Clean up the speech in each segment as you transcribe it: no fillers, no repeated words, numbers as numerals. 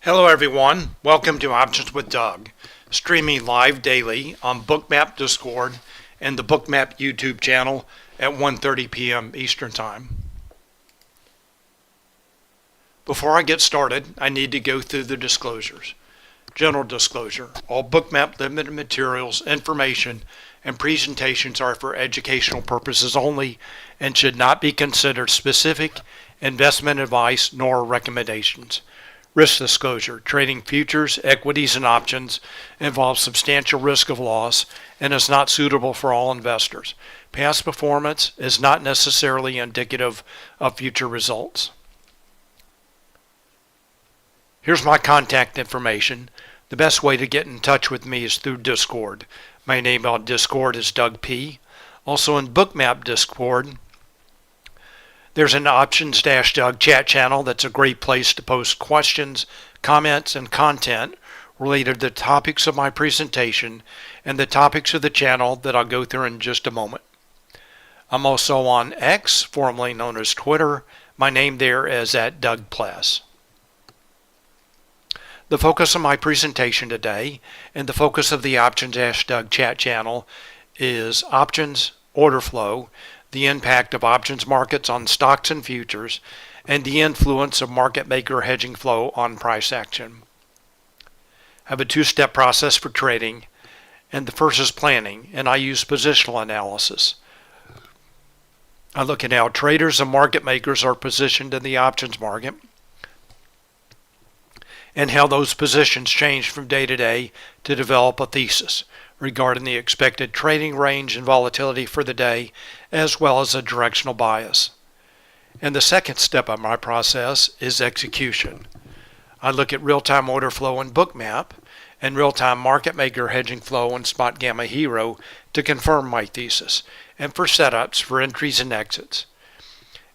Hello everyone, welcome to Options with Doug, streaming live daily on Bookmap Discord and the Bookmap YouTube channel at 1:30 p.m. Eastern Time. Before I get started, I need to go through the disclosures. General disclosure: all Bookmap Ltd materials, information, and presentations are for educational purposes only and should not be considered specific investment advice nor recommendations. Risk disclosure: trading futures, equities, and options involves substantial risk of loss and is not suitable for all investors. Past performance is not necessarily indicative of future results. Here's my contact information. The best way to get in touch with me is through Discord. My name on Discord is Doug P. Also in Bookmap Discord, there's an Options-Doug chat channel that's a great place to post questions, comments, and content related to the topics of my presentation and the topics of the channel that I'll go through in just a moment. I'm also on X, formerly known as Twitter. My name there is @DougPless. The focus of my presentation today and the focus of the Options-Doug chat channel is options, order flow, the impact of options markets on stocks and futures, and the influence of market maker hedging flow on price action. I have a two-step process for trading, and the first is planning, and I use positional analysis. I look at how traders and market makers are positioned in the options market and how those positions change from day to day to develop a thesis regarding the expected trading range and volatility for the day, as well as a directional bias. And the second step of my process is execution. I look at real-time order flow in Bookmap and real-time market maker hedging flow in Spotgamma Hero to confirm my thesis, and for setups for entries and exits.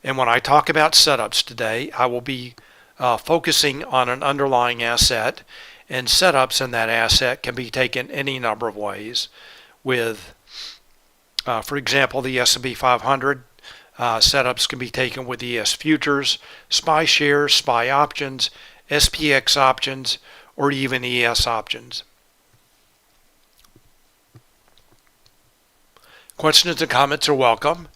And when I talk about setups today, I will be focusing on an underlying asset, and setups in that asset can be taken any number of ways with, for example, the S&P 500. Setups can be taken with ES futures, SPY shares, SPY options, SPX options, or even ES options. Questions and comments are welcome,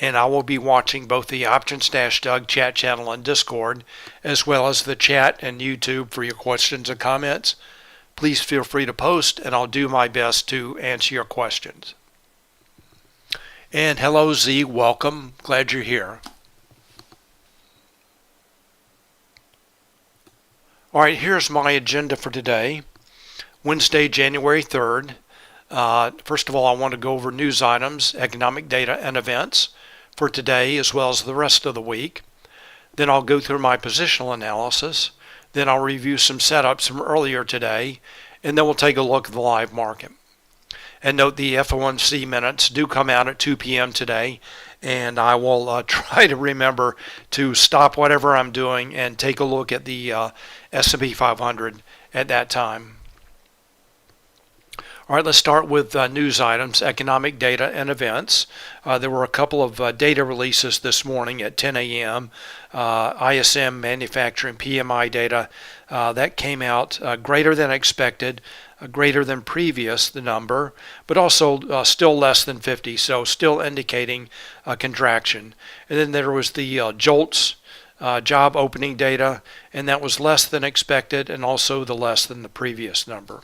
and I will be watching both the Options-Doug chat channel on Discord as well as the chat and YouTube for your questions and comments. Please feel free to post, and I'll do my best to answer your questions. And hello Z, welcome. Glad you're here. All right, here's my agenda for today, Wednesday, January 3rd. First of all, I want to go over news items, economic data, and events for today as well as the rest of the week. Then I'll go through my positional analysis. Then I'll review some setups from earlier today, and then we'll take a look at the live market. And note the FOMC minutes do come out at 2 p.m. today, and I will try to remember to stop whatever I'm doing and take a look at the S&P 500 at that time. All right, let's start with news items, economic data, and events. There were a couple of data releases this morning at 10 a.m. ISM manufacturing PMI data that came out greater than expected, greater than previous, the number, but also still less than 50, so still indicating a contraction. And then there was the JOLTS job opening data, and that was less than expected and also the less than the previous number.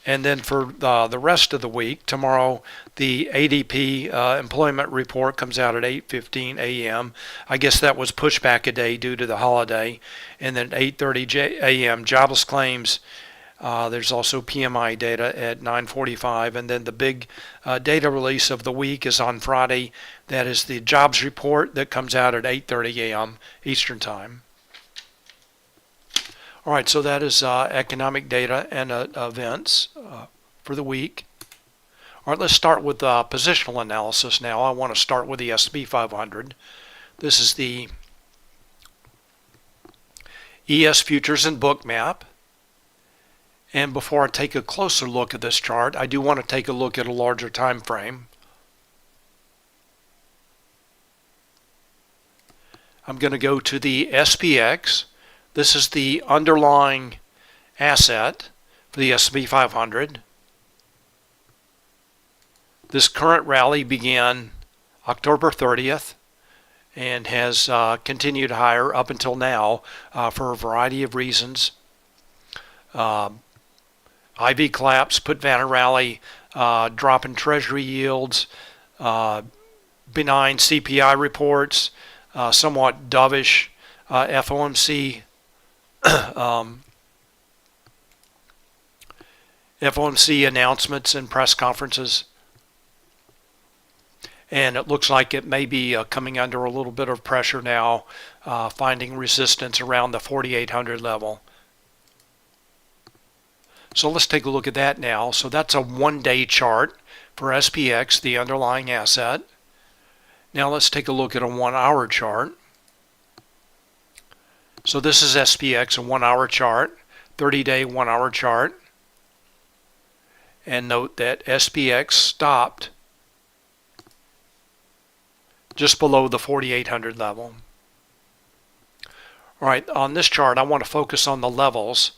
And then for the rest of the week, tomorrow the ADP employment report comes out at 8:15 a.m. I guess that was pushed back a day due to the holiday. And then 8:30 a.m. jobless claims. There's also PMI data at 9:45. And then the big data release of the week is on Friday. That is the jobs report that comes out at 8:30 a.m. Eastern Time. All right, so that is economic data and events for the week. All right, let's start with positional analysis now. I want to start with the S&P 500. This is the ES futures and Bookmap. And before I take a closer look at this chart, I do want to take a look at a larger time frame. I'm going to go to the SPX, This is the underlying asset for the S&P 500. This current rally began October 30th and has continued higher up until now for a variety of reasons. IV collapse, put Vanna rally, drop in treasury yields, benign CPI reports, somewhat dovish FOMC FOMC announcements and press conferences. And it looks like it may be coming under a little bit of pressure now, finding resistance around the 4,800 level. So let's take a look at that now. So that's a one-day chart for SPX, the underlying asset. Now let's take a look at a 1 hour chart. So this is SPX, a 1 hour chart, 30-day 1 hour chart. And note that SPX stopped just below the 4,800 level. All right, on this chart, I want to focus on the levels.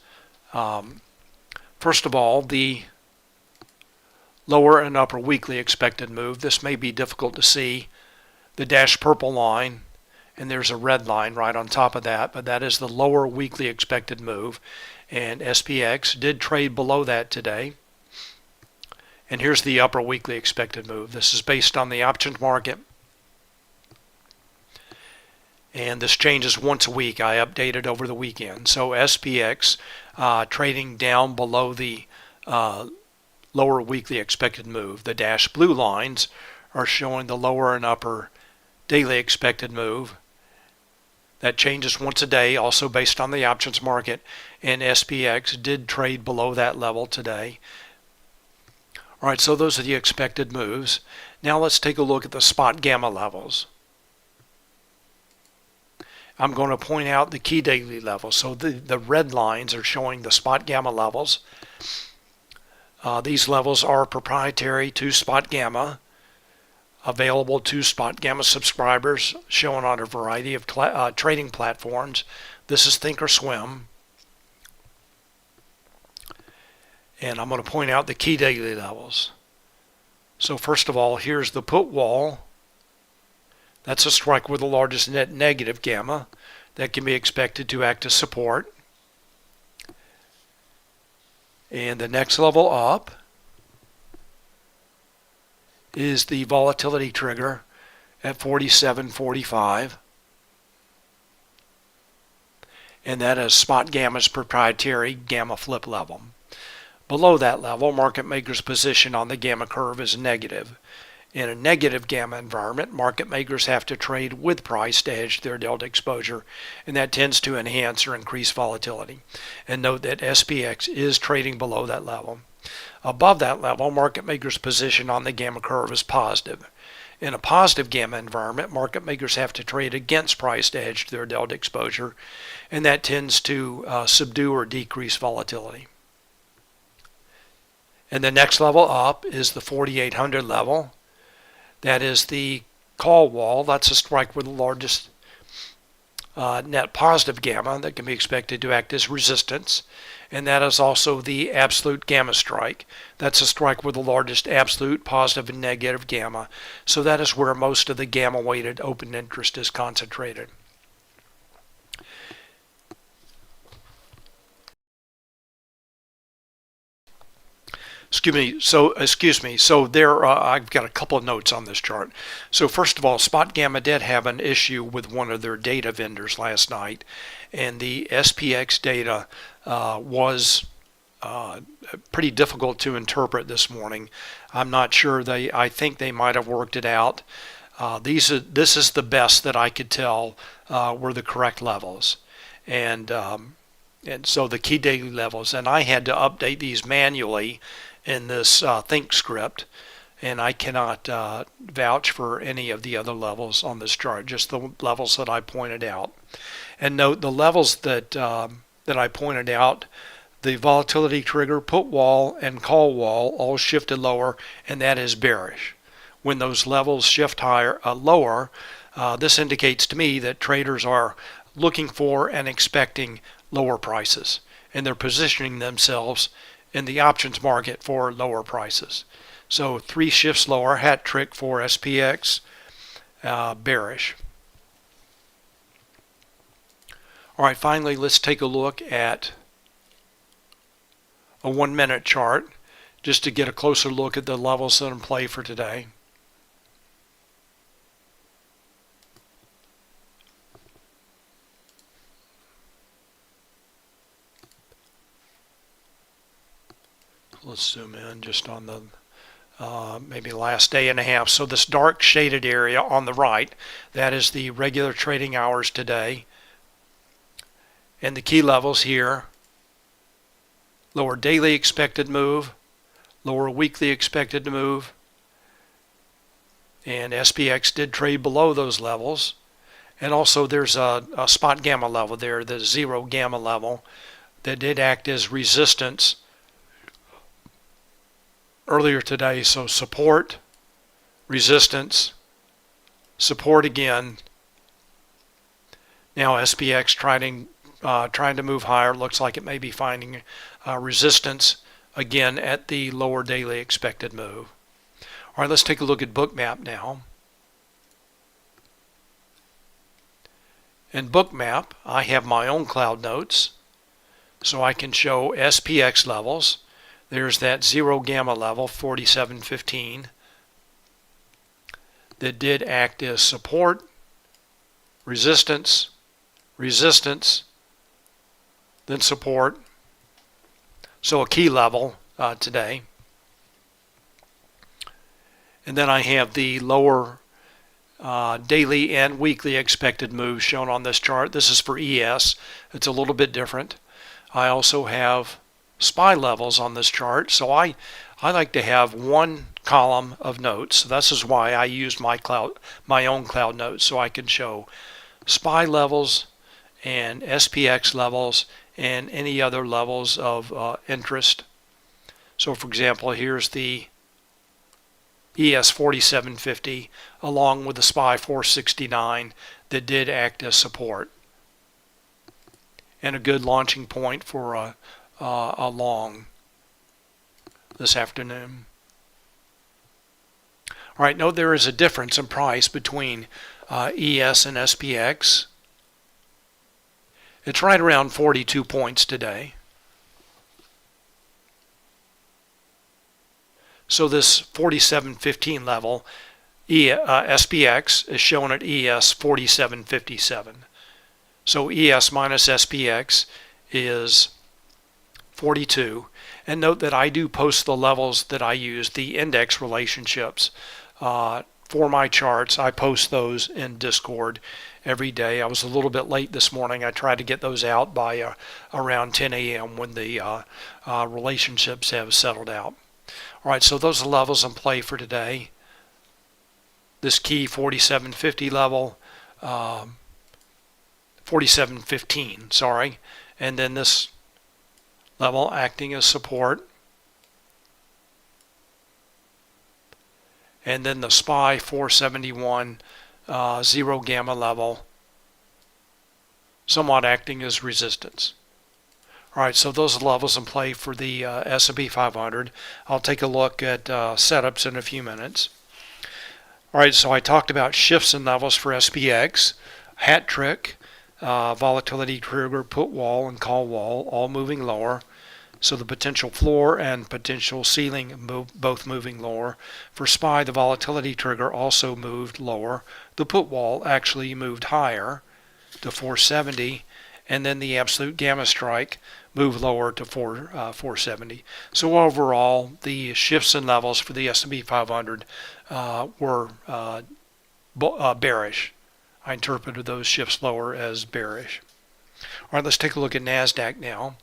First of all, the lower and upper weekly expected move. This may be difficult to see. The dashed purple line, and there's a red line right on top of that, but that is the lower weekly expected move. And SPX did trade below that today. And here's the upper weekly expected move. This is based on the options market. And this changes once a week. I update it over the weekend. So SPX trading down below the lower weekly expected move. The dashed blue lines are showing the lower and upper daily expected move. That changes once a day, also based on the options market. And SPX did trade below that level today. All right, so those are the expected moves. Now let's take a look at the Spotgamma levels. I'm going to point out the key daily levels. So the red lines are showing the Spotgamma levels. These levels are proprietary to Spotgamma, available to Spotgamma subscribers, shown on a variety of trading platforms. This is Thinkorswim. And I'm going to point out the key daily levels. So first of all, here's the put wall. That's a strike with the largest net negative gamma that can be expected to act as support. And the next level up is the volatility trigger at 47.45. And that is Spotgamma's proprietary gamma flip level. Below that level, market makers' position on the gamma curve is negative. In a negative gamma environment, market makers have to trade with price to hedge their delta exposure, and that tends to enhance or increase volatility. And note that SPX is trading below that level. Above that level, market makers' position on the gamma curve is positive. In a positive gamma environment, market makers have to trade against price to hedge their delta exposure, and that tends to subdue or decrease volatility. And the next level up is the 4,800 level. That is the call wall. That's a strike with the largest net positive gamma that can be expected to act as resistance. And that is also the absolute gamma strike. That's a strike with the largest absolute positive and negative gamma. So that is where most of the gamma weighted open interest is concentrated. Excuse me. So there, I've got a couple of notes on this chart. So first of all, Spotgamma did have an issue with one of their data vendors last night, and the SPX data was pretty difficult to interpret this morning. I'm not sure. I think they might have worked it out. This is the best that I could tell were the correct levels, and so the key daily levels. And I had to update these manually in this think script, and I cannot vouch for any of the other levels on this chart, just the levels that I pointed out. And note the levels that I pointed out, the volatility trigger, put wall, and call wall all shifted lower, and that is bearish. When those levels shift higher, lower, this indicates to me that traders are looking for and expecting lower prices, and they're positioning themselves in the options market for lower prices. So 3 shifts lower, hat trick for SPX, bearish. All right, finally, let's take a look at a 1-minute chart just to get a closer look at the levels that are in play for today. Let's zoom in just on the maybe last day and a half. So this dark shaded area on the right, that is the regular trading hours today. And the key levels here: lower daily expected move, lower weekly expected move, and SPX did trade below those levels. And also there's a Spotgamma level there, the 0 gamma level, that did act as resistance earlier today. So support, resistance, support again. Now SPX trying to move higher. Looks like it may be finding resistance again at the lower daily expected move. All right, let's take a look at Bookmap now. In Bookmap, I have my own cloud notes, so I can show SPX levels. There's that 0 gamma level, 47.15, that did act as support, resistance, resistance, then support. So a key level today. And then I have the lower daily and weekly expected moves shown on this chart. This is for ES. It's a little bit different. I also have SPY levels on this chart. So I like to have one column of notes. So this is why I used my own cloud notes, so I can show SPY levels and SPX levels and any other levels of interest. So for example, here's the ES 47.50 along with the SPY 469 that did act as support and a good launching point for a long this afternoon. All right, note there is a difference in price between ES and SPX. It's right around 42 points today. So this 47.15 level, SPX is shown at ES 47.57. So ES minus SPX is 42. And note that I do post the levels that I use, the index relationships for my charts. I post those in Discord every day. I was a little bit late this morning. I tried to get those out by around 10 a.m. when the relationships have settled out. All right, so those are levels in play for today. This key 47.50 level, 47.15, sorry, and then this level acting as support, and then the SPY 471 0 gamma level somewhat acting as resistance. All right, so those are levels in play for the S&P 500. I'll take a look at setups in a few minutes. All right, so I talked about shifts and levels for SPX, hat trick, volatility trigger, put wall, and call wall, all moving lower. So the potential floor and potential ceiling both moving lower. For SPY, the volatility trigger also moved lower. The put wall actually moved higher to 470, and then the absolute gamma strike moved lower to 470. So overall, the shifts and levels for the S&P 500 were bearish. I interpreted those shifts lower as bearish. All right, let's take a look at NASDAQ now.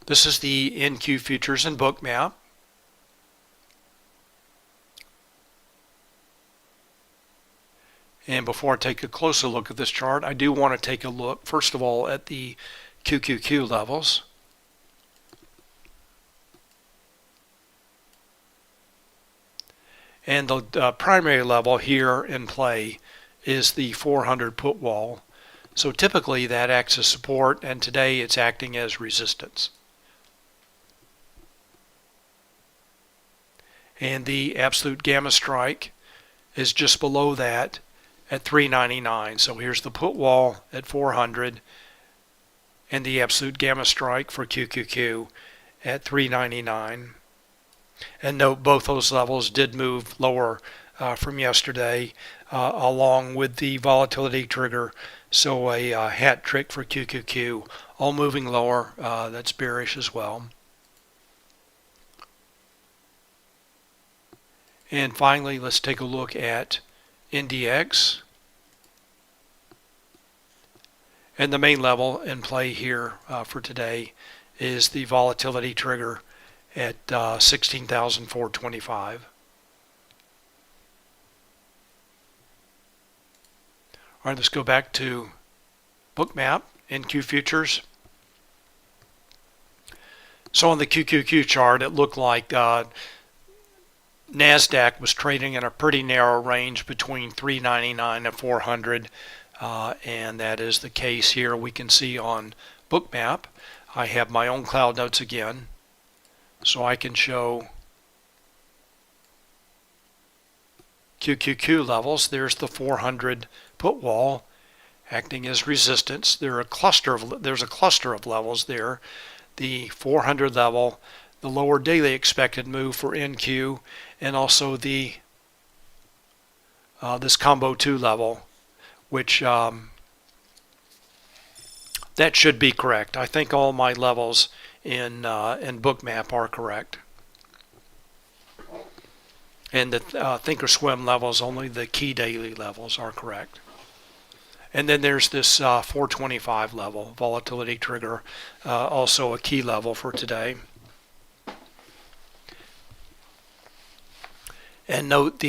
This is the NQ futures and Bookmap. And before I take a closer look at this chart, I do want to take a look, first of all, at the QQQ levels. And the primary level here in play is the 400 put wall. So typically that acts as support, and today it's acting as resistance. And the absolute gamma strike is just below that at 399. So here's the put wall at 400 and the absolute gamma strike for QQQ at 399. And note both those levels did move lower from yesterday along with the volatility trigger. So a hat trick for QQQ, all moving lower. That's bearish as well. And finally, let's take a look at NDX. And the main level in play here for today is the volatility trigger at 16,425. All right, let's go back to Bookmap NQ futures. So on the QQQ chart, it looked like NASDAQ was trading in a pretty narrow range between 399 and 400, and that is the case here. We can see on Bookmap. I have my own cloud notes again, so I can show QQQ levels. There's the 400 put wall acting as resistance. There's a cluster of levels there. The 400 level, the lower daily expected move for NQ, and also the this combo 2 level, which that should be correct. I think all my levels in Bookmap are correct. And the Thinkorswim levels, only the key daily levels are correct. And then there's this 425 level, volatility trigger, also a key level for today. And note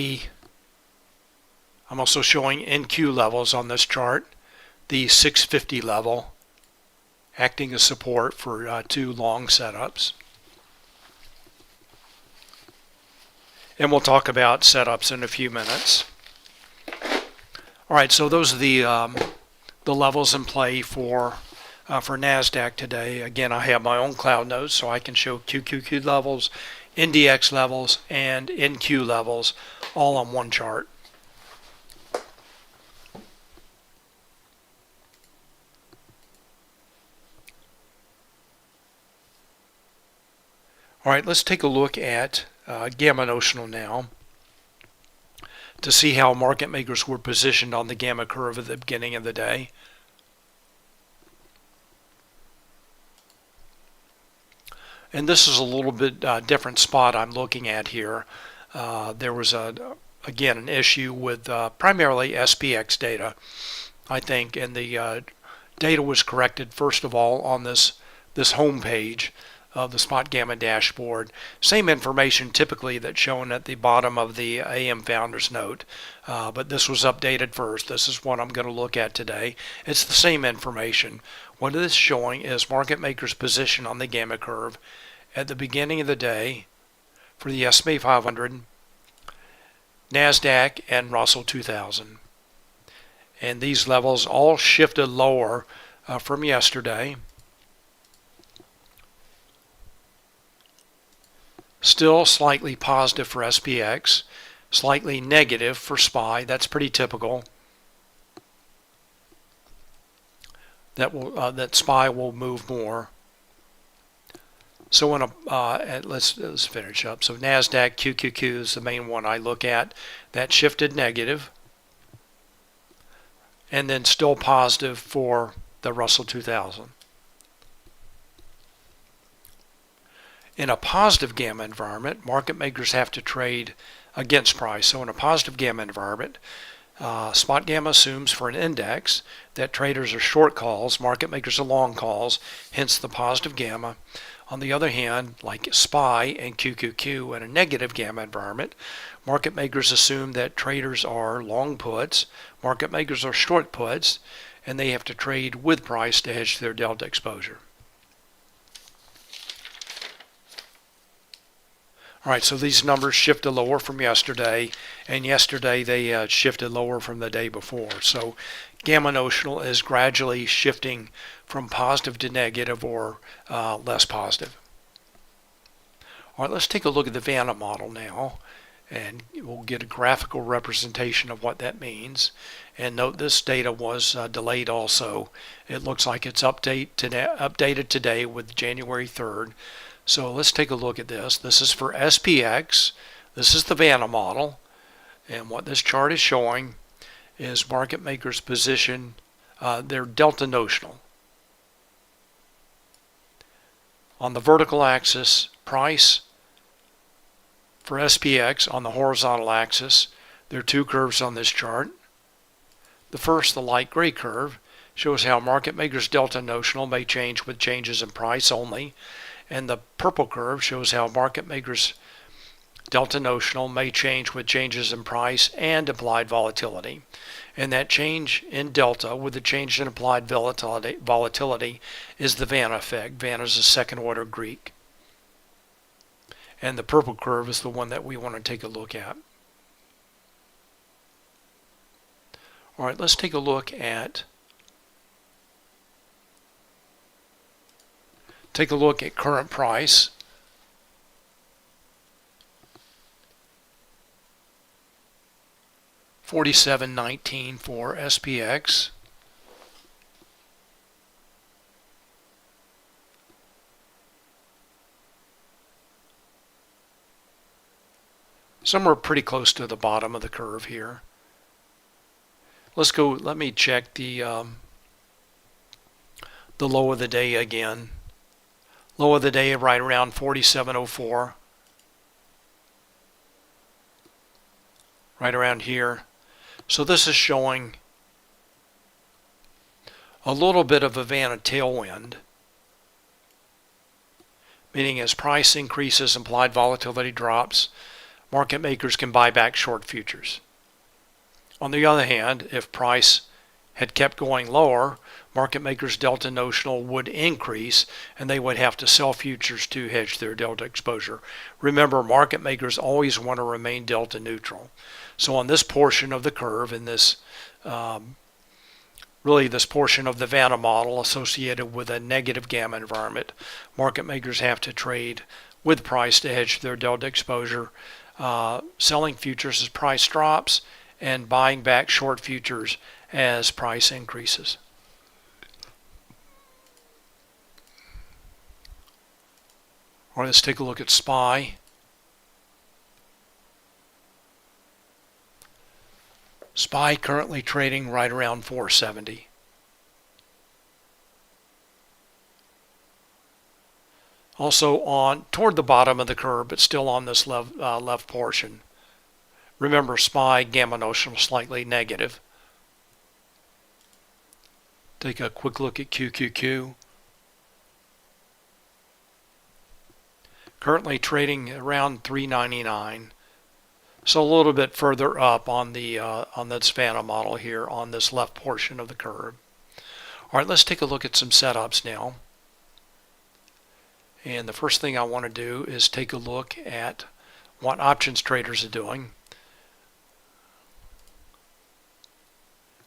I'm also showing NQ levels on this chart, the 650 level acting as support for 2 long setups. And we'll talk about setups in a few minutes. All right, so those are the levels in play for NASDAQ today. Again, I have my own cloud notes, so I can show QQQ levels, NDX levels, and NQ levels all on one chart. All right, let's take a look at gamma notional now to see how market makers were positioned on the gamma curve at the beginning of the day. And this is a little bit different spot I'm looking at here. There was again an issue with primarily SPX data, I think, and the data was corrected first of all on this home page of the Spotgamma dashboard. Same information typically that's shown at the bottom of the AM Founders Note, but this was updated first. This is what I'm going to look at today. It's the same information. What it is showing is market makers' position on the gamma curve at the beginning of the day for the S&P 500, NASDAQ, and Russell 2000. And these levels all shifted lower from yesterday. Still slightly positive for SPX, slightly negative for SPY. That's pretty typical. That SPY will move more. So let's finish up. So NASDAQ QQQ is the main one I look at. That shifted negative, and then still positive for the Russell 2000. In a positive gamma environment, market makers have to trade against price. So in a positive gamma environment, Spotgamma assumes for an index that traders are short calls, market makers are long calls, hence the positive gamma. On the other hand, like SPY and QQQ in a negative gamma environment, market makers assume that traders are long puts, market makers are short puts, and they have to trade with price to hedge their delta exposure. All right, so these numbers shifted lower from yesterday, and yesterday they shifted lower from the day before. So gamma notional is gradually shifting from positive to negative or less positive. All right, let's take a look at the Vanna model now, and we'll get a graphical representation of what that means. And note this data was delayed also. It looks like it's updated today with January 3rd. So let's take a look at this. This is for SPX. This is the Vanna model. And what this chart is showing is market makers' position, their delta notional. On the vertical axis, price for SPX. On the horizontal axis, there are two curves on this chart. The first, the light gray curve, shows how market makers' delta notional may change with changes in price only. And the purple curve shows how market makers' delta notional may change with changes in price and applied volatility. And that change in delta with the change in applied volatility is the Vanna effect. Vanna is a second order Greek. And the purple curve is the one that we want to take a look at. All right, let's take a look at current price. $47.19 for SPX. Somewhere pretty close to the bottom of the curve here. Let me check the low of the day again. Low of the day right around 47.04. Right around here. So this is showing a little bit of a Vanna tailwind, meaning as price increases, implied volatility drops, market makers can buy back short futures. On the other hand, if price had kept going lower, market makers' delta notional would increase and they would have to sell futures to hedge their delta exposure. Remember, market makers always want to remain delta neutral. So on this portion of the curve, in this this portion of the Vanna model associated with a negative gamma environment, market makers have to trade with price to hedge their delta exposure, selling futures as price drops and buying back short futures as price increases. All right, let's take a look at SPY. SPY currently trading right around 470. Also toward the bottom of the curve, but still on this left portion. Remember, SPY gamma notional slightly negative. Take a quick look at QQQ. Currently trading around 399. So a little bit further up on this Vanna model here on this left portion of the curve. All right, let's take a look at some setups now. And the first thing I want to do is take a look at what options traders are doing.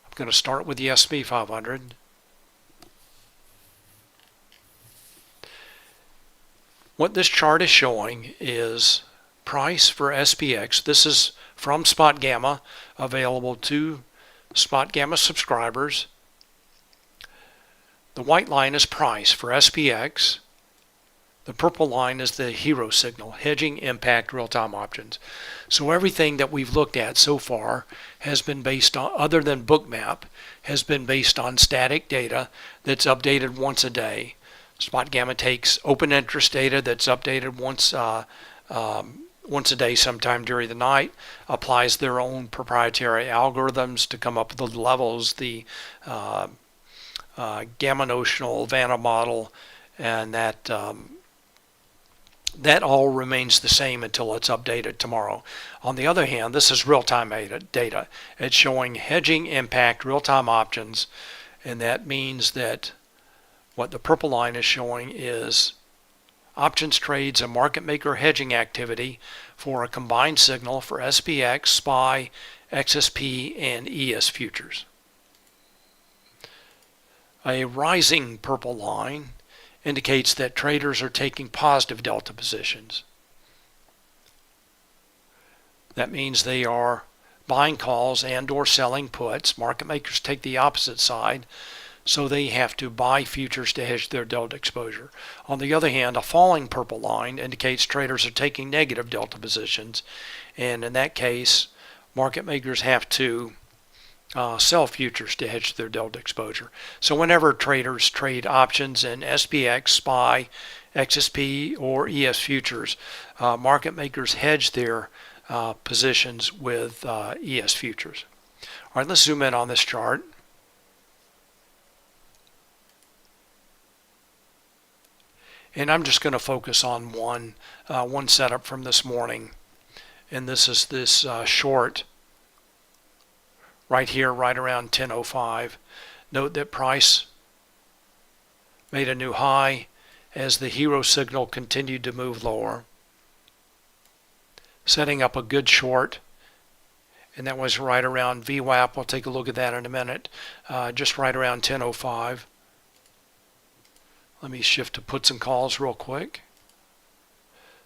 I'm going to start with the S&P 500. What this chart is showing is price for SPX. This is from Spotgamma, available to Spotgamma subscribers. The white line is price for SPX. The purple line is the hero signal, hedging impact real-time options. So everything that we've looked at so far has been based on, other than Bookmap, has been based on static data that's updated once a day. Spotgamma takes open interest data that's updated once a day, sometime during the night, applies their own proprietary algorithms to come up with the levels, the gamma notional Vanna model, and that all remains the same until it's updated tomorrow. On the other hand, this is real-time data. It's showing hedging impact real-time options, and that means that what the purple line is showing is Options trades a market maker hedging activity for a combined signal for SPX, SPY, XSP, and ES futures. A rising purple line indicates that traders are taking positive delta positions. That means they are buying calls and or selling puts. Market makers take the opposite side, so they have to buy futures to hedge their delta exposure. On the other hand, a falling purple line indicates traders are taking negative delta positions, and in that case, market makers have to sell futures to hedge their delta exposure. So whenever traders trade options in SPX, SPY, XSP, or ES futures, market makers hedge their positions with ES futures. All right, let's zoom in on this chart. And I'm just going to focus on one setup from this morning, and this is this short right here, right around 10:05. Note that price made a new high as the hero signal continued to move lower, setting up a good short, and that was right around VWAP. We'll take a look at that in a minute, just right around 10:05. Let me shift to puts and calls real quick.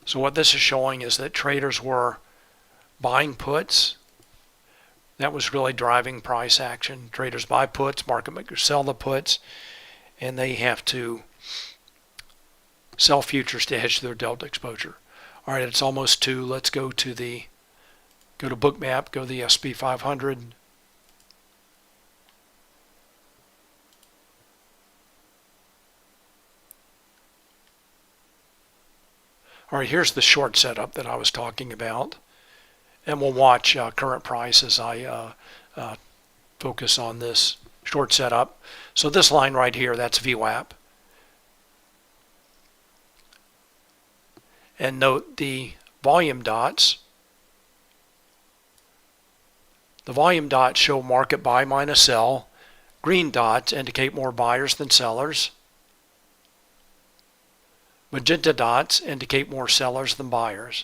So what this is showing is that traders were buying puts. That was really driving price action. Traders buy puts, market makers sell the puts, and they have to sell futures to hedge their delta exposure. All right, it's almost 2. Let's go to Bookmap, go to the SP 500. All right, here's the short setup that I was talking about. And we'll watch current price as I focus on this short setup. So this line right here, that's VWAP. And note the volume dots. The volume dots show market buy minus sell. Green dots indicate more buyers than sellers. Magenta dots indicate more sellers than buyers.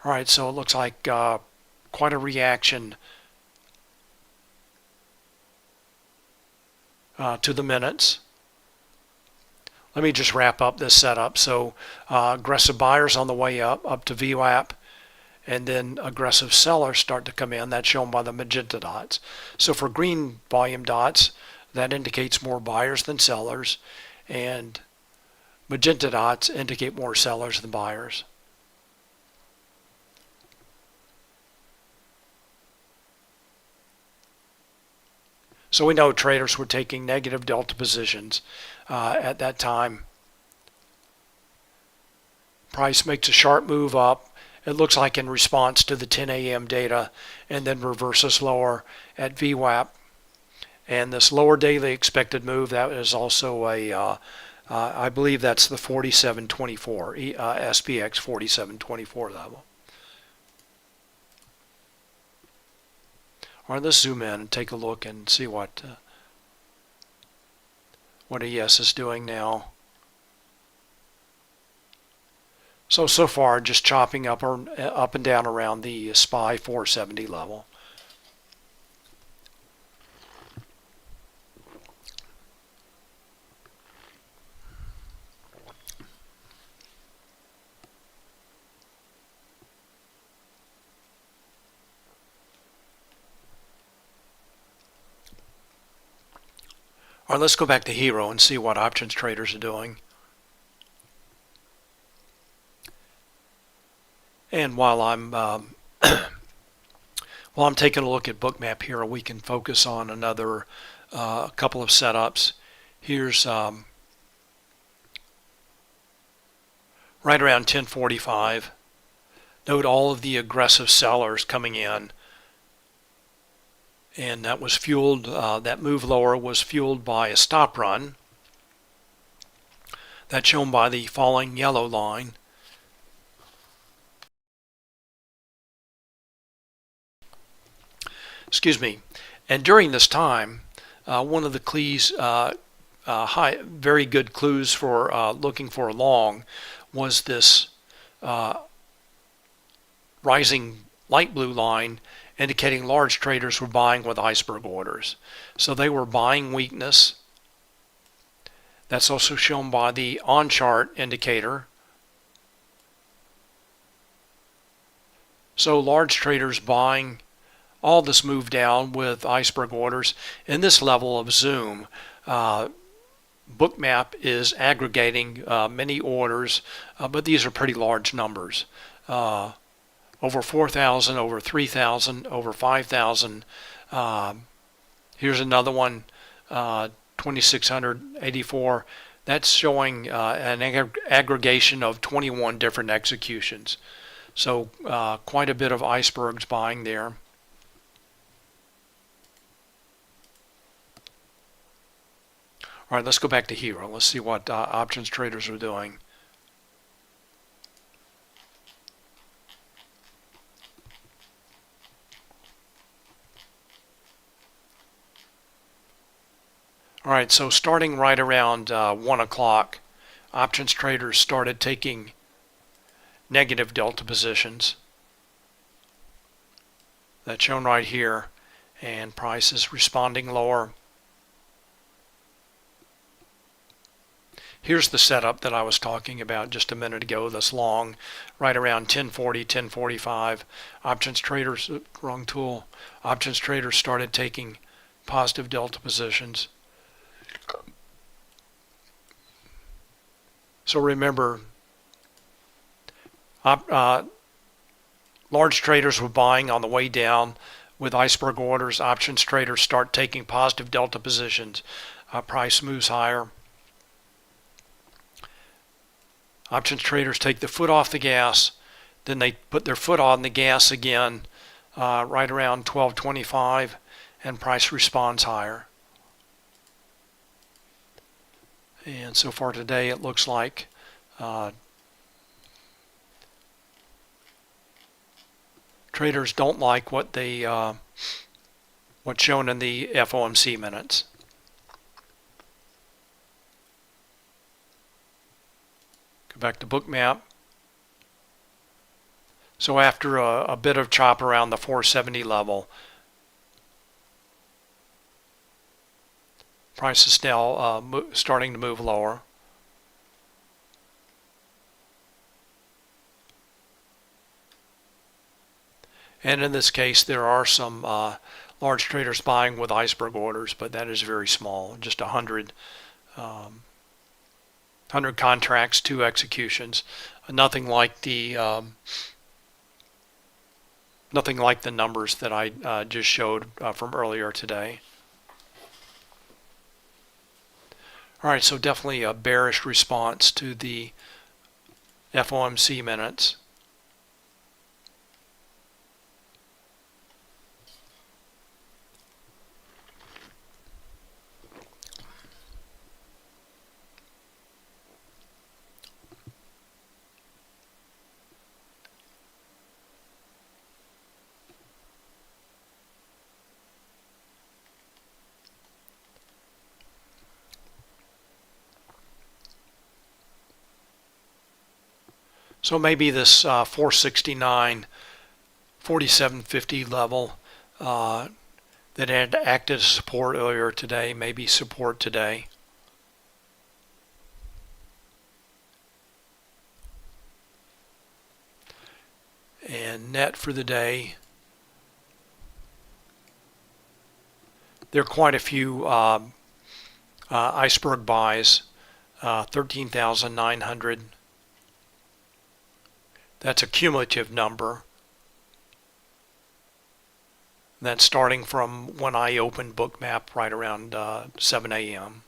All right, so it looks like quite a reaction to the minutes. Let me just wrap up this setup. So aggressive buyers on the way up to VWAP, and then aggressive sellers start to come in. That's shown by the magenta dots. So for green volume dots, that indicates more buyers than sellers, and magenta dots indicate more sellers than buyers. So we know traders were taking negative delta positions at that time. Price makes a sharp move up. It looks like in response to the 10 a.m. data, and then reverses lower at VWAP. And this lower daily expected move, that is also a, I believe that's the 4724, SPX 4724 level. All right, let's zoom in and take a look and see what ES is doing now. So far, just chopping up and down around the SPY 470 level. All right, let's go back to Hero and see what options traders are doing. And while I'm taking a look at Bookmap here, we can focus on another couple of setups. Here's right around 10:45. Note all of the aggressive sellers coming in. And that was fueled, that move lower was fueled by a stop run. That's shown by the falling yellow line. Excuse me. And during this time, one of the keys very good clues for looking for a long was this rising light blue line indicating large traders were buying with iceberg orders. So they were buying weakness. That's also shown by the on-chart indicator. So large traders buying all this move down with iceberg orders. In this level of zoom, Bookmap is aggregating many orders, but these are pretty large numbers. Over 4,000, over 3,000, over 5,000. Here's another one, 2,684. That's showing an aggregation of 21 different executions. So quite a bit of icebergs buying there. All right, let's go back to Hero. Let's see what options traders are doing. All right, so starting right around 1 o'clock, options traders started taking negative delta positions. That's shown right here, and price is responding lower. Here's the setup that I was talking about just a minute ago, this long, right around 1040, 1045. Options traders, wrong tool, options traders started taking positive delta positions. So remember, large traders were buying on the way down with iceberg orders. Options traders start taking positive delta positions. Price moves higher. Options traders take the foot off the gas, then they put their foot on the gas again right around 1225, and price responds higher. And so far today it looks like traders don't like what they what's shown in the FOMC minutes. Go back to Bookmap. So after a bit of chop around the 470 level, price is now starting to move lower. And in this case, there are some large traders buying with iceberg orders, but that is very small, just 100 contracts, 2 executions. Nothing like the numbers that I just showed from earlier today. All right, so definitely a bearish response to the FOMC minutes. So maybe this 469, 4750 level that had acted as support earlier today, maybe support today. And net for the day, there are quite a few iceberg buys, 13,900. That's a cumulative number. That's starting from when I opened Bookmap right around 7 a.m.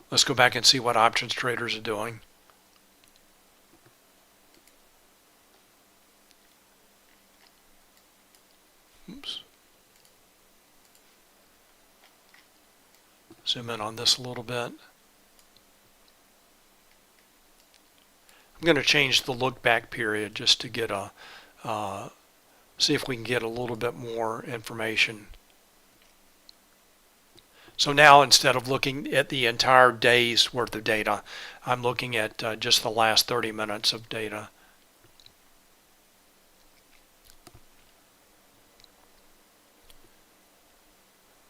Let's go back and see what options traders are doing. Oops. Zoom in on this a little bit. I'm going to change the look back period just to get a see if we can get a little bit more information. So now instead of looking at the entire day's worth of data, I'm looking at just the last 30 minutes of data.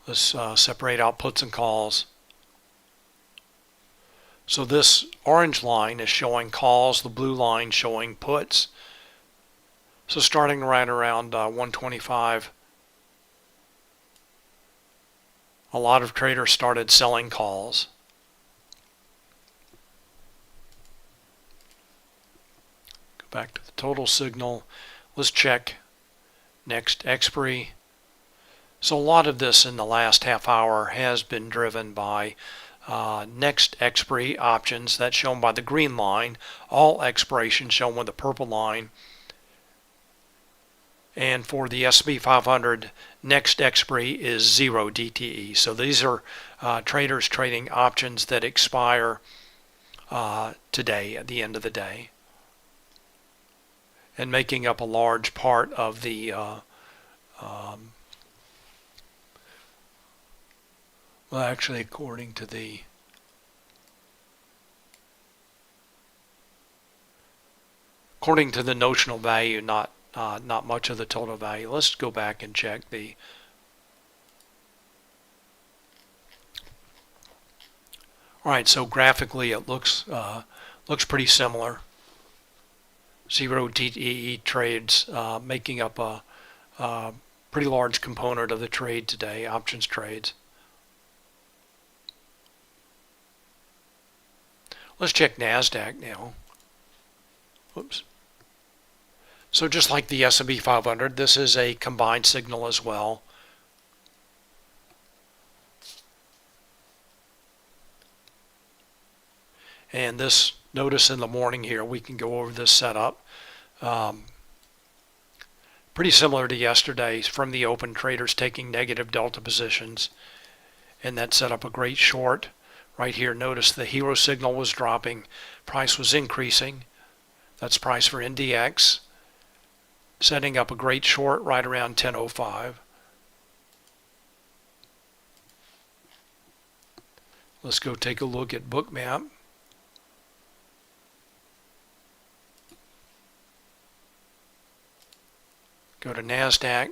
Let's separate out puts and calls. So this orange line is showing calls, the blue line showing puts. So starting right around 125, a lot of traders started selling calls. Go back to the total signal. Let's check next expiry. So a lot of this in the last half hour has been driven by next expiry options. That's shown by the green line. All expirations shown with the purple line. And for the S&P 500, next expiry is 0 DTE. So these are traders trading options that expire today at the end of the day, and making up a large part of the well, actually, according to the notional value, not much of the total value. Let's go back and check the all right. So graphically, it looks pretty similar. 0 DTE trades making up a pretty large component of the trade today, options trades. Let's check NASDAQ now. Whoops. So just like the S&P 500, this is a combined signal as well. And this, notice in the morning here, we can go over this setup. Pretty similar to yesterday from the open, traders taking negative delta positions. And that set up a great short. Right here, notice the hero signal was dropping, price was increasing. That's price for NDX, setting up a great short right around 10:05. Let's go take a look at Bookmap. Go to NASDAQ.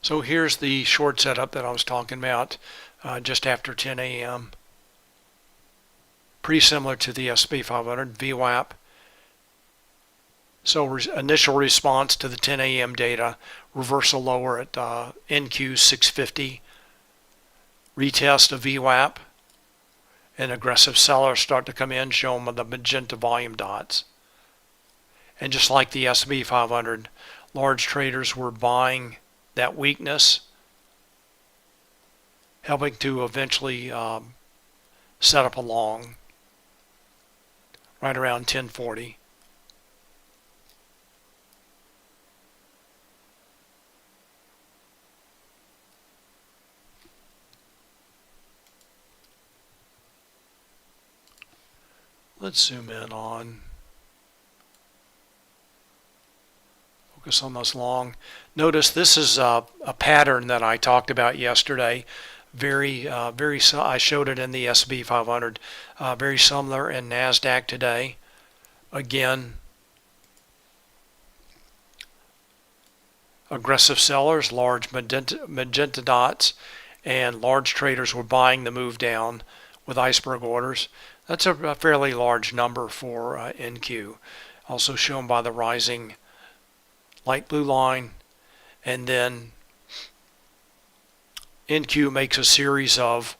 So here's the short setup that I was talking about just after 10 a.m. Pretty similar to the S&P 500 VWAP. So initial response to the 10 a.m. data, reversal lower at NQ 650, retest of VWAP, and aggressive sellers start to come in, shown with the magenta volume dots. And just like the S&P 500, large traders were buying that weakness, helping to eventually set up a long right around 1040. Let's zoom in on, focus on this long. Notice this is a pattern that I talked about yesterday. I showed it in the S&P 500. Very similar in NASDAQ today. Again, aggressive sellers, large magenta dots, and large traders were buying the move down with iceberg orders. That's a fairly large number for NQ. Also shown by the rising light blue line. And then NQ makes a series of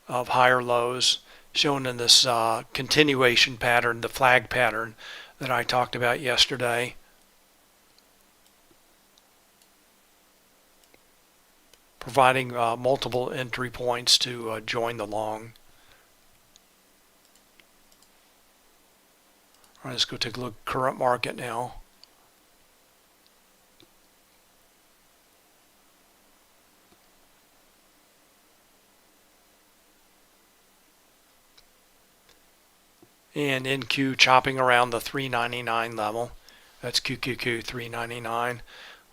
higher lows, shown in this continuation pattern, the flag pattern that I talked about yesterday. Providing multiple entry points to join the long. All right, let's go take a look at current market now. and NQ chopping around the 399 level. That's QQQ 399.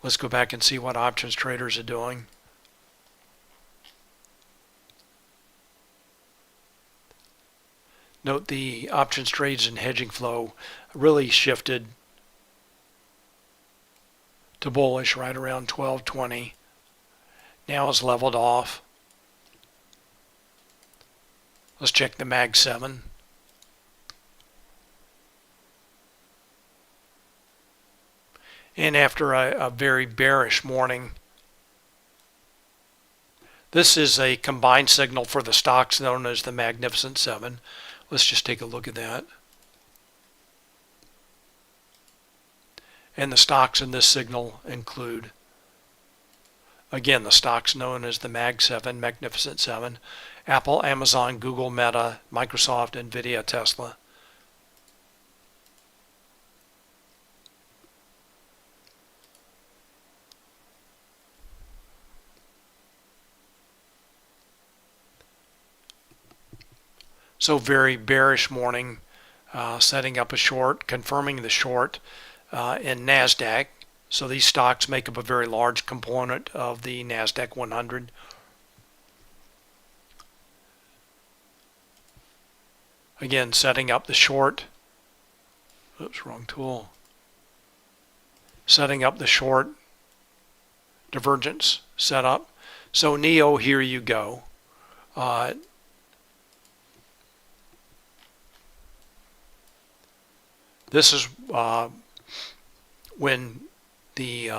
Let's go back and see what options traders are doing. Note the options trades and hedging flow really shifted to bullish right around 1220. Now it's leveled off. Let's check the Mag 7. And after a very bearish morning, this is a combined signal for the stocks known as the Magnificent Seven. Let's just take a look at that. And the stocks in this signal include, again, the stocks known as the Mag 7, Magnificent 7, Apple, Amazon, Google, Meta, Microsoft, Nvidia, Tesla. So very bearish morning, setting up a short, confirming the short in NASDAQ. So these stocks make up a very large component of the NASDAQ 100. Again, setting up the short. Oops, wrong tool. Setting up the short divergence setup. So NEO, here you go. This is when the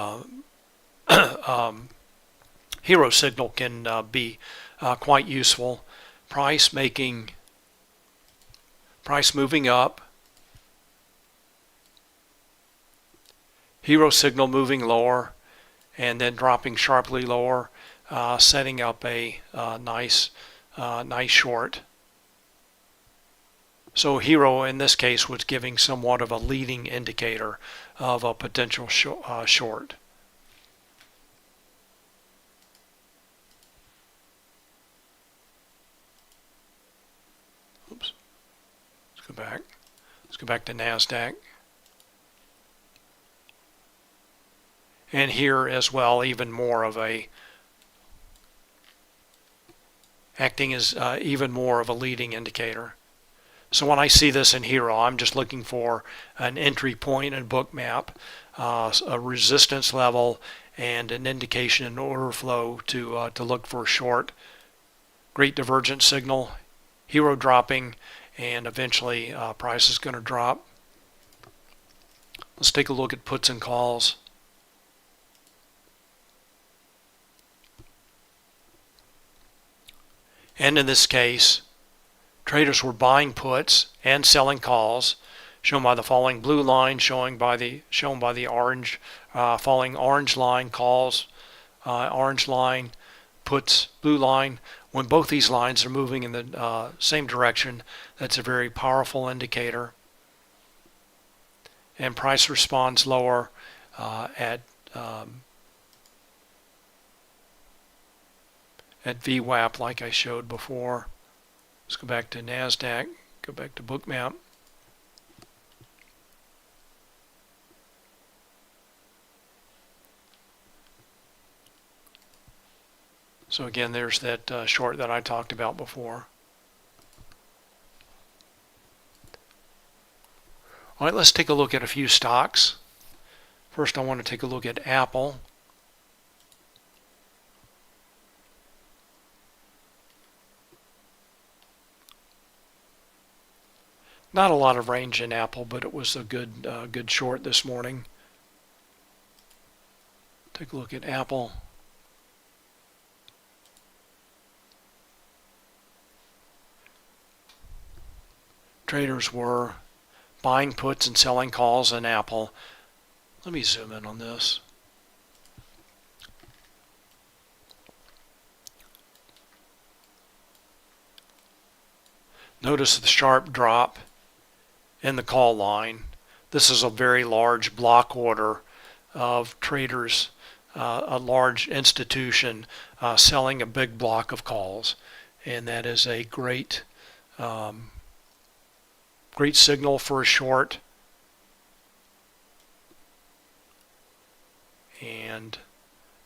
hero signal can be quite useful. Price moving up, hero signal moving lower, and then dropping sharply lower, setting up a nice short. So hero in this case was giving somewhat of a leading indicator of a potential short. Oops. Let's go back. Let's go back to NASDAQ. And here as well, even more of a acting as even more of a leading indicator. So when I see this in hero, I'm just looking for an entry point in Bookmap, a resistance level, and an indication in order flow to look for a short. Great divergence signal, hero dropping, and eventually price is going to drop. Let's take a look at puts and calls. And in this case, traders were buying puts and selling calls, shown by the falling blue line, shown by the orange, falling orange line, calls, orange line, puts, blue line. When both these lines are moving in the same direction, that's a very powerful indicator. And price responds lower at VWAP, like I showed before. Let's go back to NASDAQ, go back to Bookmap. So again, there's that short that I talked about before. All right, let's take a look at a few stocks. First, I want to take a look at Apple. Not a lot of range in Apple, but it was a good short this morning. Take a look at Apple. Traders were buying puts and selling calls in Apple. Let me zoom in on this. Notice the sharp drop in the call line. This is a very large block order of traders, a large institution selling a big block of calls, and that is a great Great signal for a short. And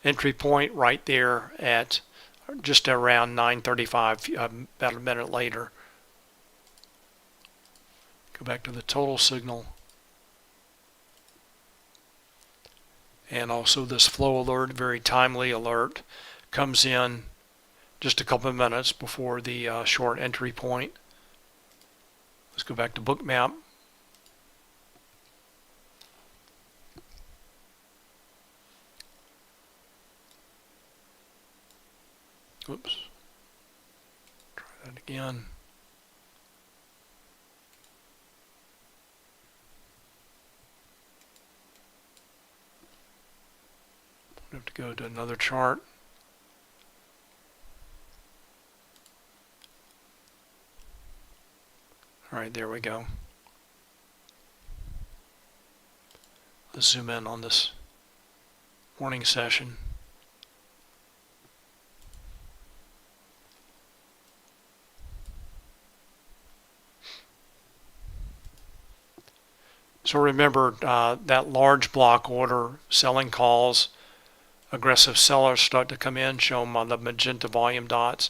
entry point right there at just around 9:35, about a minute later. Go back to the total signal. And also this flow alert, very timely alert, comes in just a couple of minutes before the short entry point. Let's go back to Bookmap. Oops. Try that again. We have to go to another chart. All right, there we go. Let's zoom in on this morning session. So remember that large block order, selling calls, aggressive sellers start to come in, show them on the magenta volume dots,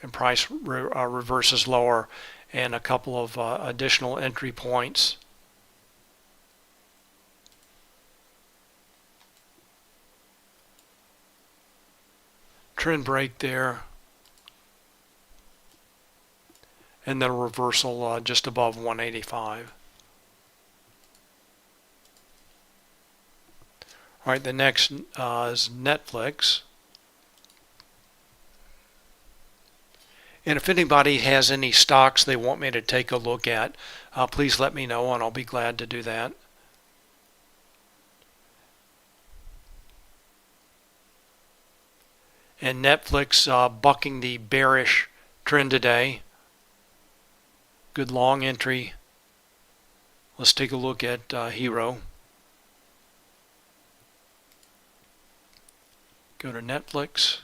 and price reverses lower, and a couple of additional entry points. Trend break there, and then a reversal just above 185. All right, the next is Netflix. And if anybody has any stocks they want me to take a look at, please let me know and I'll be glad to do that. And Netflix bucking the bearish trend today. Good long entry. Let's take a look at Hero. Go to Netflix.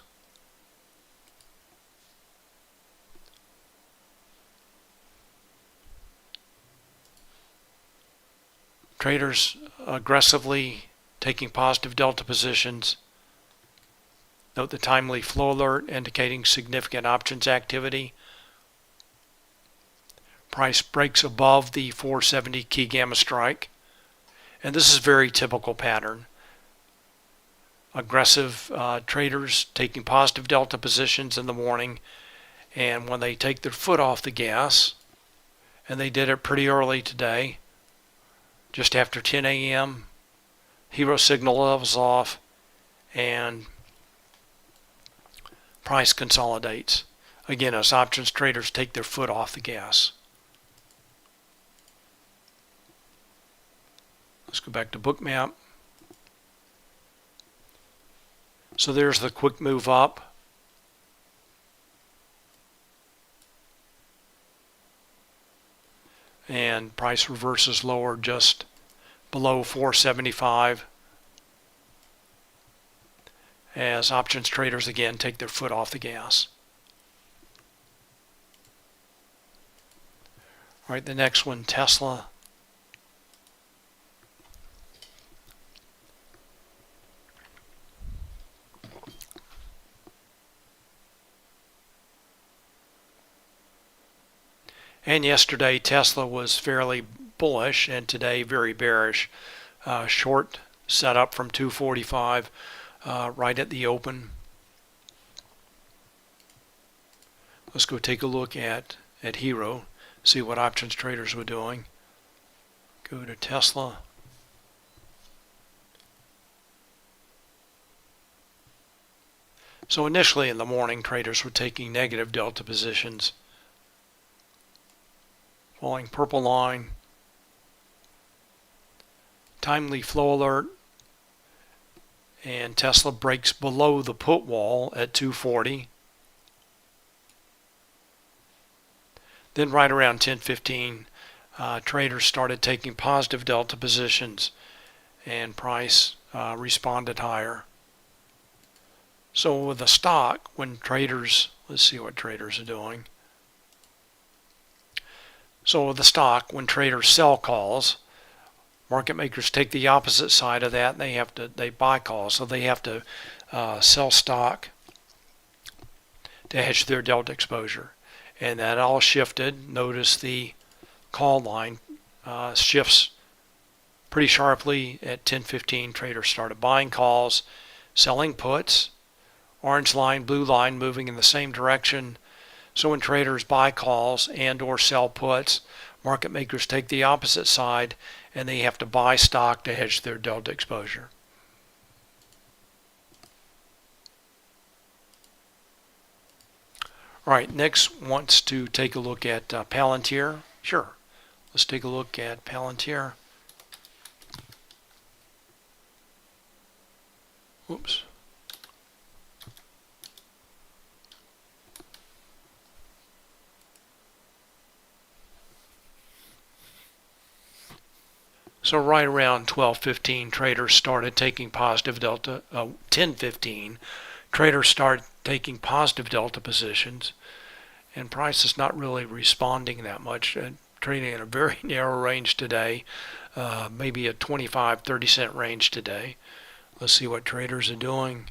Traders aggressively taking positive delta positions. Note the timely flow alert indicating significant options activity. Price breaks above the 470 key gamma strike. And this is a very typical pattern. Aggressive traders taking positive delta positions in the morning, and when they take their foot off the gas, and they did it pretty early today, just after 10 a.m., Hero signal levels off, and price consolidates. Again, as options traders take their foot off the gas. Let's go back to Bookmap. So there's the quick move up. And price reverses lower just below 475 as options traders again take their foot off the gas. All right, the next one, Tesla. And yesterday Tesla was fairly bullish, and today very bearish. Short set up from 245 right at the open. Let's go take a look at Hero, see what options traders were doing. Go to Tesla. So initially in the morning, traders were taking negative delta positions. Following purple line, timely flow alert, and Tesla breaks below the put wall at 240. Then right around 10:15, traders started taking positive delta positions, and price responded higher. So with the stock, when traders, let's see what traders are doing. So with the stock, when traders sell calls, market makers take the opposite side of that, and they buy calls, so they have to sell stock to hedge their delta exposure. And that all shifted. Notice the call line shifts pretty sharply at 10:15. Traders started buying calls, selling puts. Orange line, blue line moving in the same direction. So when traders buy calls and or sell puts, market makers take the opposite side and they have to buy stock to hedge their delta exposure. All right, next wants to take a look at Palantir. Sure, let's take a look at Palantir. Oops. So right around 12:15, traders started taking positive delta. 10:15, traders started taking positive delta positions, and price is not really responding that much. Trading in a very narrow range today, maybe a 25-30 cent range today. Let's see what traders are doing.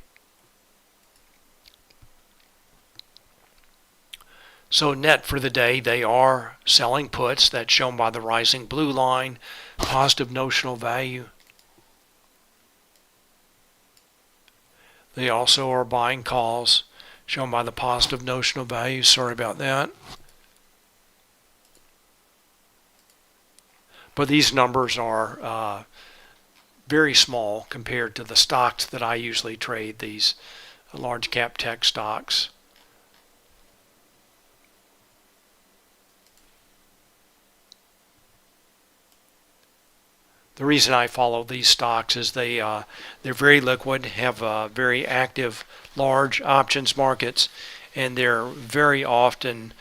So net for the day, they are selling puts. That's shown by the rising blue line, positive notional value. They also are buying calls, shown by the positive notional value. Sorry about that. But these numbers are very small compared to the stocks that I usually trade, these large cap tech stocks. The reason I follow these stocks is they're very liquid, have very active, large options markets, and they're very often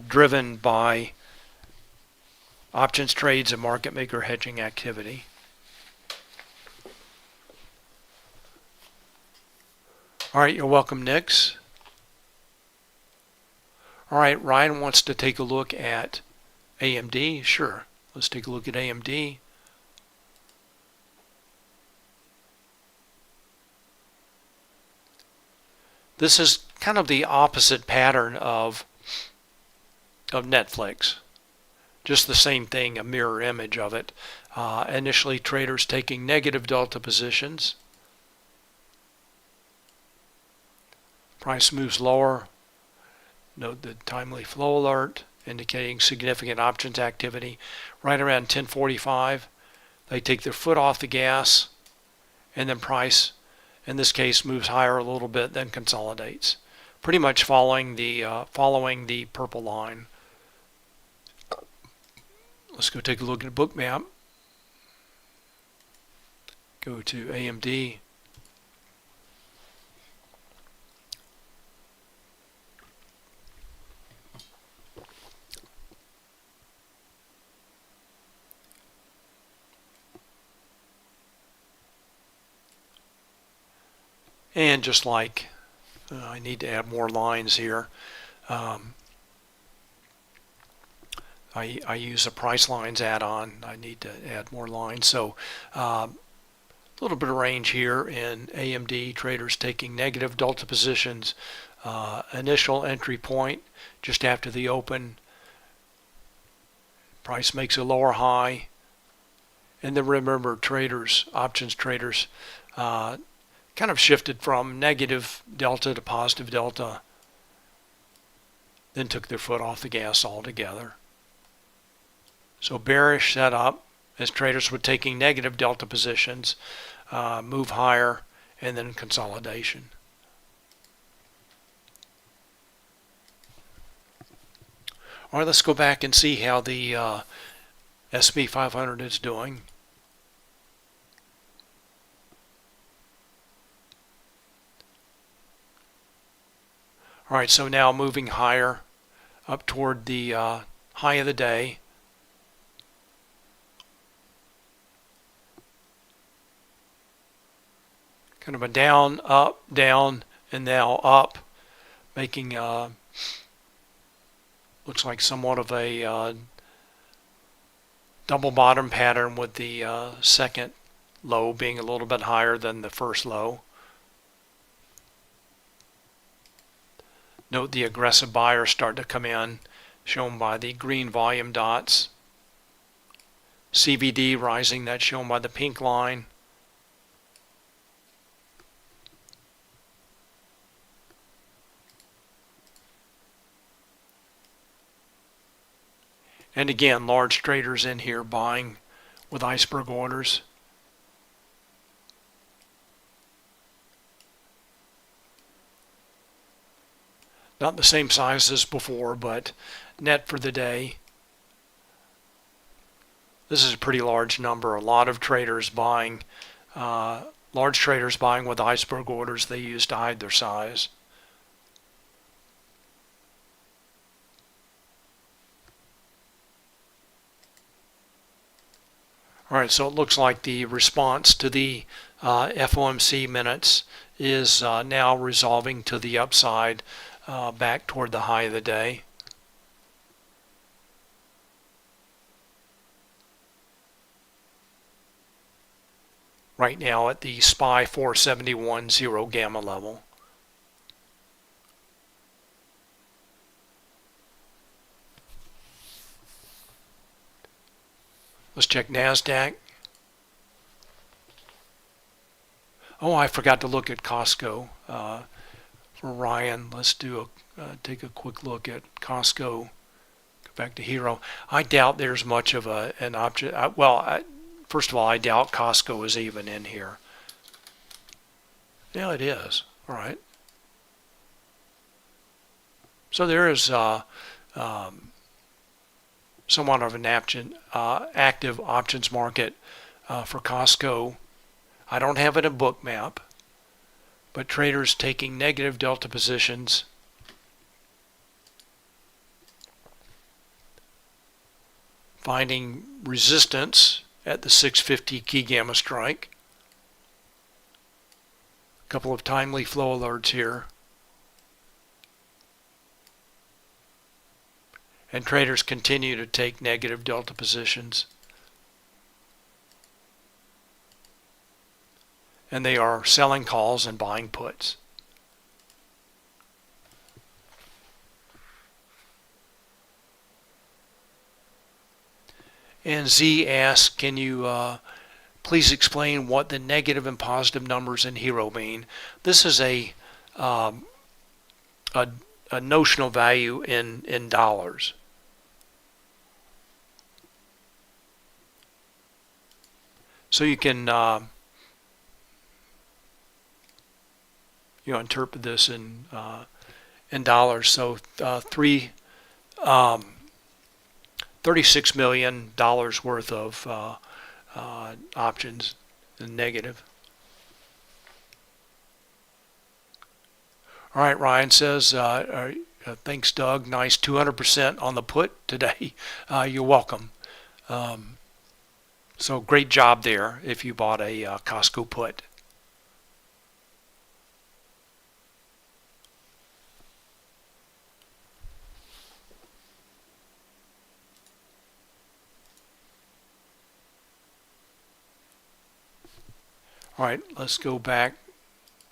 driven by options trades and market maker hedging activity. All right, you're welcome, Nix. All right, Ryan wants to take a look at AMD. Sure, let's take a look at AMD. This is kind of the opposite pattern of Netflix. Just the same thing, a mirror image of it. Initially, traders taking negative delta positions. Price moves lower. Note the timely flow alert indicating significant options activity. Right around 10:45, they take their foot off the gas, and then price, in this case, moves higher a little bit, then consolidates, pretty much following the purple line. Let's go take a look at Bookmap. Go to AMD. And just like I need to add more lines here, I use a price lines add-on. I need to add more lines. So a little bit of range here in AMD, traders taking negative delta positions. Initial entry point just after the open. Price makes a lower high. And then remember, traders, options traders, kind of shifted from negative delta to positive delta, then took their foot off the gas altogether. So bearish setup as traders were taking negative delta positions, move higher, and then consolidation. All right, let's go back and see how the S&P 500 is doing. All right, so now moving higher up toward the high of the day. Kind of a down, up, down, and now up, making looks like somewhat of a Double bottom pattern with the second low being a little bit higher than the first low. Note the aggressive buyers start to come in, shown by the green volume dots. CVD rising, that's shown by the pink line. And again, large traders in here buying with iceberg orders. Not the same size as before, but net for the day. This is a pretty large number. A lot of traders buying, large traders buying with iceberg orders they use to hide their size. All right, so it looks like the response to the FOMC minutes is now resolving to the upside, back toward the high of the day. Right now at the SPY 471 zero gamma level. Let's check NASDAQ. Oh, I forgot to look at Costco. For Ryan, let's do take a quick look at Costco. Go back to Hero. I doubt there's much of an object. First of all, I doubt Costco is even in here. Yeah, it is. All right. So there is somewhat of an active options market for Costco. I don't have it in Bookmap, but traders taking negative delta positions. Finding resistance at the 650 key gamma strike. A couple of timely flow alerts here. And traders continue to take negative delta positions. And they are selling calls and buying puts. And Z asks, can you please explain what the negative and positive numbers in Hero mean? This is a notional value in dollars. So you can interpret this in dollars. So $36 million worth of options in negative. All right, Ryan says, thanks, Doug. Nice 200% on the put today. You're welcome. So great job there if you bought a Costco put. All right, let's go back.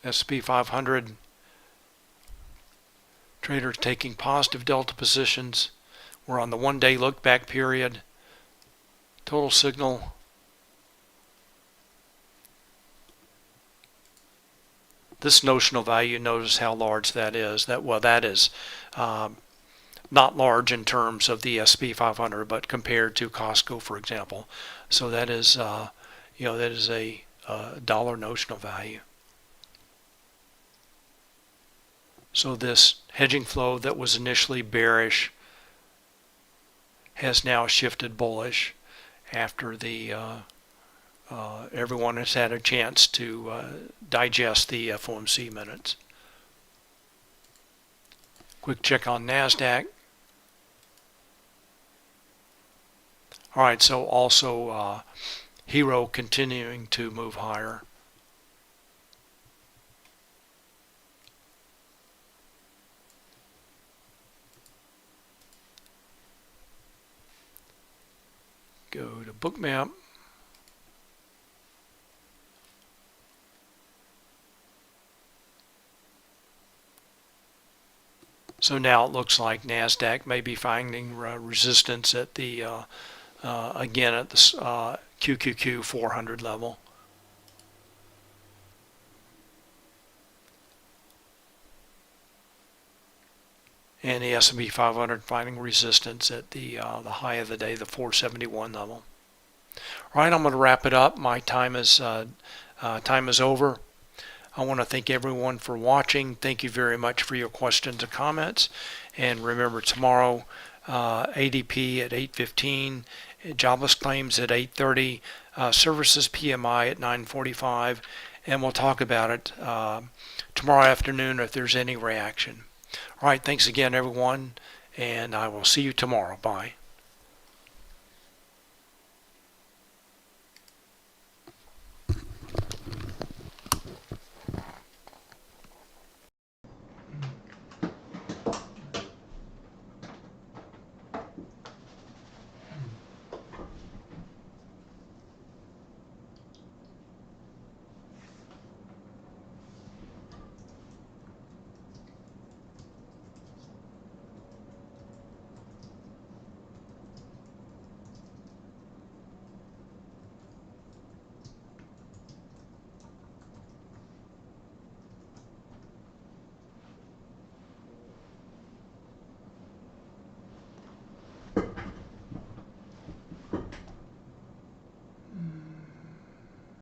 S&P 500. Traders taking positive delta positions. We're on the one-day look-back period. Total signal. This notional value, notice how large that is. That is not large in terms of the S&P 500, but compared to Costco, for example. So that is, that is a dollar notional value. So this hedging flow that was initially bearish has now shifted bullish after the everyone has had a chance to digest the FOMC minutes. Quick check on NASDAQ. All right, so also Hero continuing to move higher. go to Bookmap. So now it looks like NASDAQ may be finding resistance at the again at the QQQ 400 level. And the S&P 500 finding resistance at the high of the day, the 471 level. All right, I'm going to wrap it up. My time is over. I want to thank everyone for watching. Thank you very much for your questions and comments. And remember, tomorrow, ADP at 8:15, jobless claims at 8:30, services PMI at 9:45, and we'll talk about it tomorrow afternoon if there's any reaction. All right, thanks again, everyone, and I will see you tomorrow. Bye.